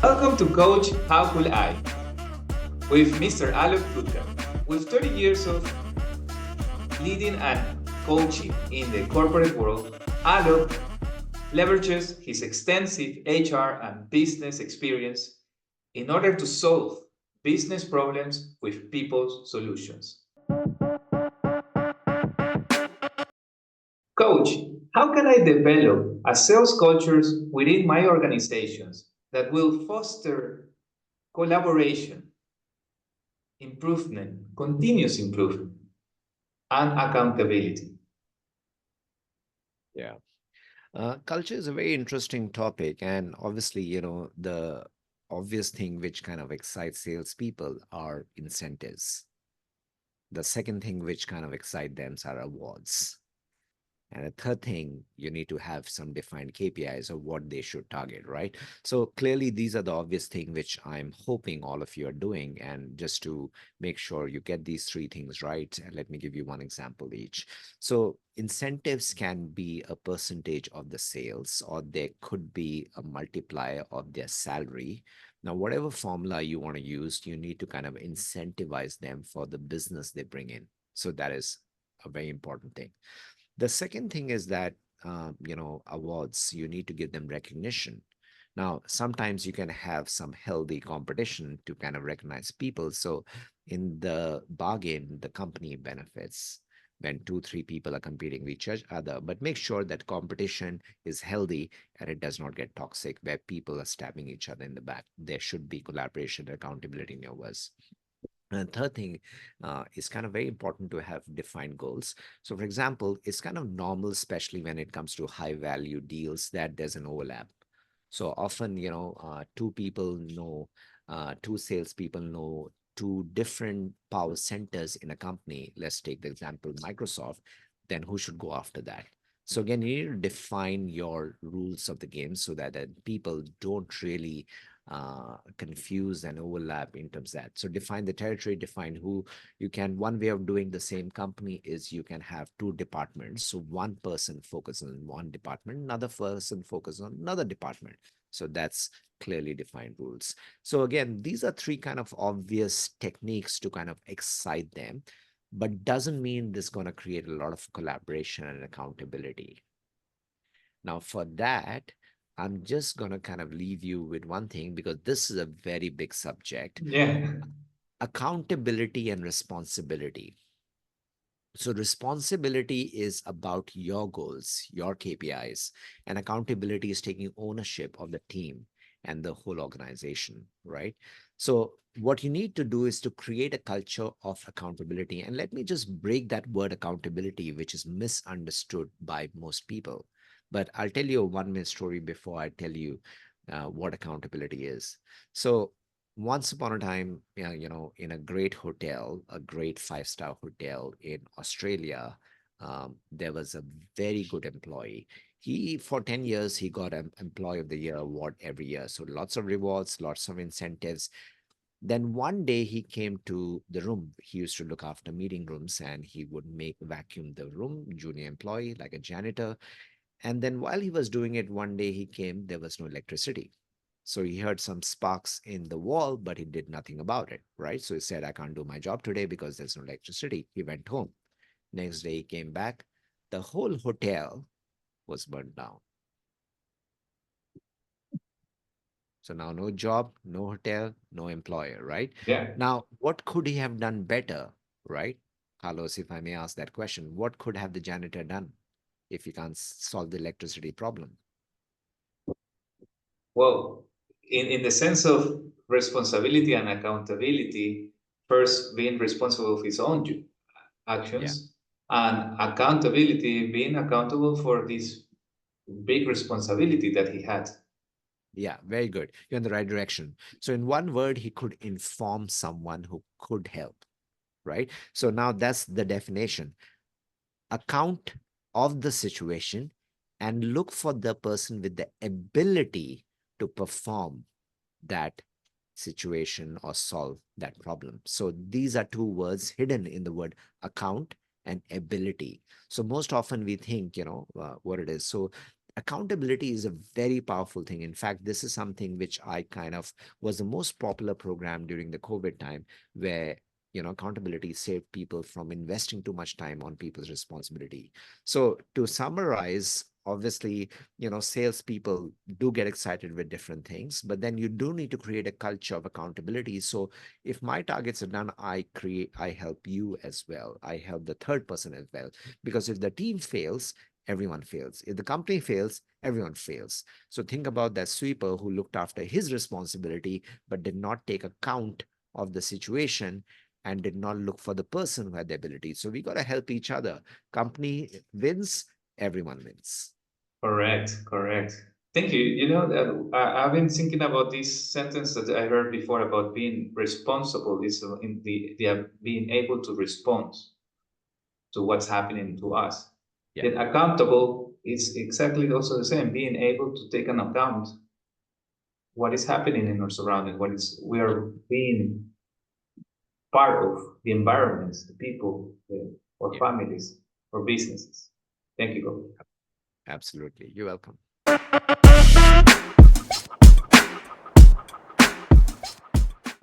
Welcome to Coach How Could I with Mr. Aalok Gupta. With 30 years of leading and coaching in the corporate world, Aalok leverages his extensive HR and business experience in order to solve business problems with people's solutions. Coach, how can I develop a sales culture within my organizations that will foster collaboration, improvement, continuous improvement, and accountability? Yeah. Culture is a very interesting topic. And obviously, the obvious thing which kind of excites salespeople are incentives. The second thing which kind of excite them are awards. And the third thing, you need to have some defined KPIs of what they should target, right? So clearly, these are the obvious thing which I'm hoping all of you are doing. And just to make sure you get these three things right, and let me give you one example each. So incentives can be a percentage of the sales, or there could be a multiplier of their salary. Now, whatever formula you want to use, you need to kind of incentivize them for the business they bring in. So that is a very important thing. The second thing is that, awards, you need to give them recognition. Now, sometimes you can have some healthy competition to kind of recognize people. So, in the bargain, the company benefits when two, three people are competing with each other. But make sure that competition is healthy and it does not get toxic, where people are stabbing each other in the back. There should be collaboration, accountability in your words. And third thing is kind of very important to have defined goals. So, for example, it's kind of normal, especially when it comes to high value deals, that there's an overlap. So often, two salespeople know two different power centers in a company. Let's take the example Microsoft. Then who should go after that? So again, you need to define your rules of the game so that people don't really confuse and overlap in terms of that. So define the territory, define who you can. One way of doing the same company is you can have two departments. So one person focuses on one department, another person focuses on another department. So that's clearly defined rules. So again, these are three kind of obvious techniques to kind of excite them, but doesn't mean this is going to create a lot of collaboration and accountability. Now, for that, I'm just going to kind of leave you with one thing because this is a very big subject: Yeah. accountability and responsibility. So, responsibility is about your goals, your KPIs, and accountability is taking ownership of the team and the whole organization, right? So, what you need to do is to create a culture of accountability. And let me just break that word accountability, which is misunderstood by most people. But I'll tell you a 1 minute story before I tell you what accountability is. So, once upon a time, in a great hotel, a great five-star hotel in Australia, there was a very good employee. For 10 years, he got an Employee of the Year award every year. So lots of rewards, lots of incentives. Then one day he came to the room. He used to look after meeting rooms and he would make vacuum the room, junior employee, like a janitor. And then while he was doing it, one day he came, there was no electricity. So he heard some sparks in the wall, but he did nothing about it, right? So he said, I can't do my job today because there's no electricity. He went home. Next day he came back. The whole hotel was burned down. So now no job, no hotel, no employer, right? Yeah. Now, what could he have done better, right? Carlos, if I may ask that question, what could have the janitor done if he can't solve the electricity problem? Well, in the sense of responsibility and accountability, first being responsible of his own Yeah. actions, and accountability, being accountable for this big responsibility that he had. Yeah, very good. You're in the right direction. So, in one word, he could inform someone who could help, right? So, now that's the definition: account of the situation and look for the person with the ability to perform that situation or solve that problem. So these are two words hidden in the word account and ability. So most often we think, what it is. So accountability is a very powerful thing. In fact, this is something which I kind of was the most popular program during the COVID time, where accountability saved people from investing too much time on people's responsibility. So to summarize, obviously, salespeople do get excited with different things, but then you do need to create a culture of accountability. So if my targets are done, I help you as well. I help the third person as well. Because if the team fails, everyone fails. If the company fails, everyone fails. So think about that sweeper who looked after his responsibility but did not take account of the situation and did not look for the person who had the ability. So we got to help each other. Company wins, everyone wins. Correct, correct. Thank you. You know, I've been thinking about this sentence that I heard before about being responsible is in the being able to respond to what's happening to us. Yeah, Then accountable is exactly also the same, being able to take an account what is happening in our surroundings, what is we yeah, are being part of the environments, the people, or yeah, families, or businesses. Thank you, Coach. absolutely. You're welcome.